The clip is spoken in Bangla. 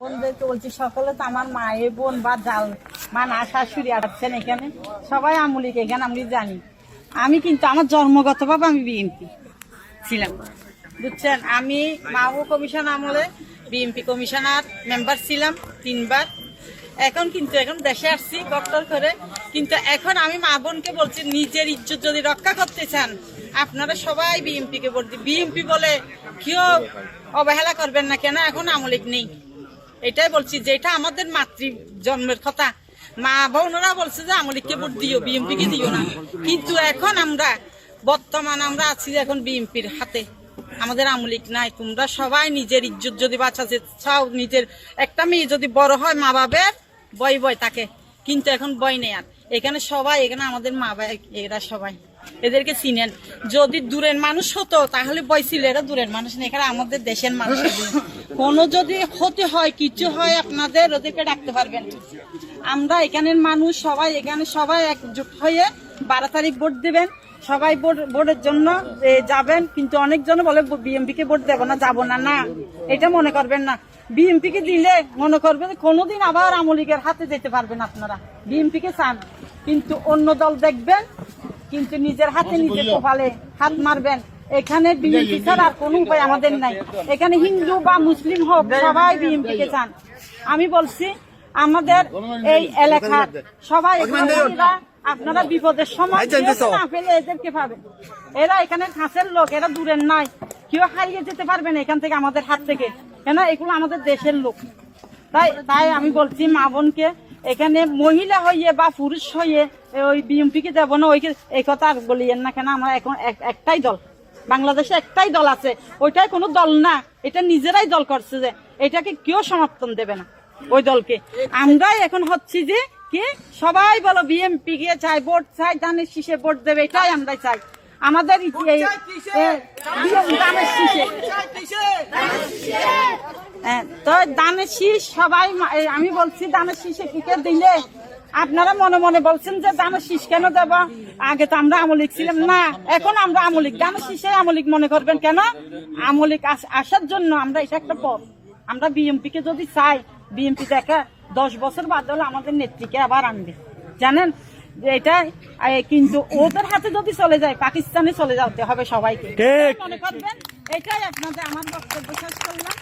বোনদেরকে বলছি সকলে তো আমার মায়ের বোন বা জাল মা না শাশুড়ি আসছেন এখানে সবাই আমলিক এখানে আমি জানি। আমি কিন্তু আমার জন্মগতভাবে আমি বিএনপি ছিলাম, বুঝছেন। আমি মাহবুব কমিশন আমলে বিএনপি কমিশনার মেম্বার ছিলাম 3 বার। এখন দেশে আসছি ডক্টর করে, কিন্তু এখন আমি মা বোনকে বলছি নিজের ইজ্জত যদি রক্ষা করতে চান আপনারা সবাই বিএনপিকে ভোট দিন। বিএনপি বলে কেউ অবহেলা করবেন না, কেন এখন আমলিক নেই। এটাই বলছি, যেটা আমাদের মাতৃ জন্মের কথা। মা বোনরা বলছে যে আমলিককে ভোট দিও, বিএনপিকে দিও না। কিন্তু এখন বর্তমান আমরা আছি এখন বিএনপির হাতে, আমাদের আমলিক নাই। তোমরা সবাই নিজের ইজ্জত যদি বাঁচাতে চাও, নিজের একটা মেয়ে যদি বড় হয় মা বাবার বয় থাকে, কিন্তু এখন বয় নেই। আর এখানে সবাই, এখানে আমাদের মা বাবা এরা সবাই, এদেরকে চিনেন। যদি দূরের মানুষ হতো তাহলে বয় ছিল, এরা দূরের মানুষ না, এখানে আমাদের দেশের মানুষ। কোনো যদি ক্ষতি হয় কিছু হয় আপনাদের ওদেরকে ডাকতে পারবেন। আমরা এখানের মানুষ সবাই, এখানে সবাই একজোট হয়ে 12 তারিখ ভোট দেবেন। সবাই ভোটের জন্য যাবেন, কিন্তু অনেকজন বলে বিএনপিকে ভোট দেবো না, যাবো না। না, এটা মনে করবেন না। বিএনপিকে দিলে মনে করবেন কোনোদিন আবার আমলিগের হাতে যেতে পারবেন আপনারা। বিএনপিকে চান কিন্তু অন্য দল দেখবেন, কিন্তু নিজের হাতে নিজের কপালে হাত মারবেন। এখানে বিএনপি ছাড়া আর কোনো উপায় আমাদের নাই। এখানে হিন্দু বা মুসলিম হোক সবাই বিএনপিকে চান। আমি বলছি আমাদের এই এলাকার সবাই, আপনারা বিপদের সময় না ফেলে এদেরকে পাবেন। এরা এখানে কাছের লোক, এরা দূরের নাই। কেউ হারিয়ে যেতে পারবেন এখান থেকে, আমাদের হাত থেকে, কেন এগুলো আমাদের দেশের লোক। তাই আমি বলছি মা বোনকে, এখানে মহিলা হইয়ে বা পুরুষ হইয়ে ওই বিএনপিকে দেব না এই কথা আর বলিয়েন না। কেন আমরা এখন একটাই দল, বাংলাদেশে একটাই দল আছে, ওইটাই কোনো দল না। এটা নিজেরাই দল করছে, যে এটাকে কেউ সমর্থন দেবে না ওই দলকে। আমরাই এখন হচ্ছি যে কি সবাই বলো বিএনপি কে চাই, ভোট চাই, ধানের শীষে ভোট দেবে, এটাই আমরা চাই। আমাদের ধানের শীষে তো ধানের শীষ সবাই, আমি বলছি ধানের শীষে টিকে দিলে আপনারা মনে মনে বলছেন যে ধানের শীষ কেন দেব, আগে তো আমরা আমলিক ছিলাম না, এখন আমরা আমলিক। ধানের শীষে আমলিক মনে করবেন কেন? আমলিক আসার জন্য আমরা, এটা একটা পথ। আমরা বিএনপিকে যদি চাই, বিএনপি দেখা 10 বছর বাদ হলে আমাদের নেত্রীকে আবার আনবে, জানেন এটা। কিন্তু ওদের হাতে যদি চলে যায়, পাকিস্তানে চলে যেতে হবে সবাইকে, মনে করবেন। এটাই আপনাদের আমার বক্তব্য শেষ করলাম।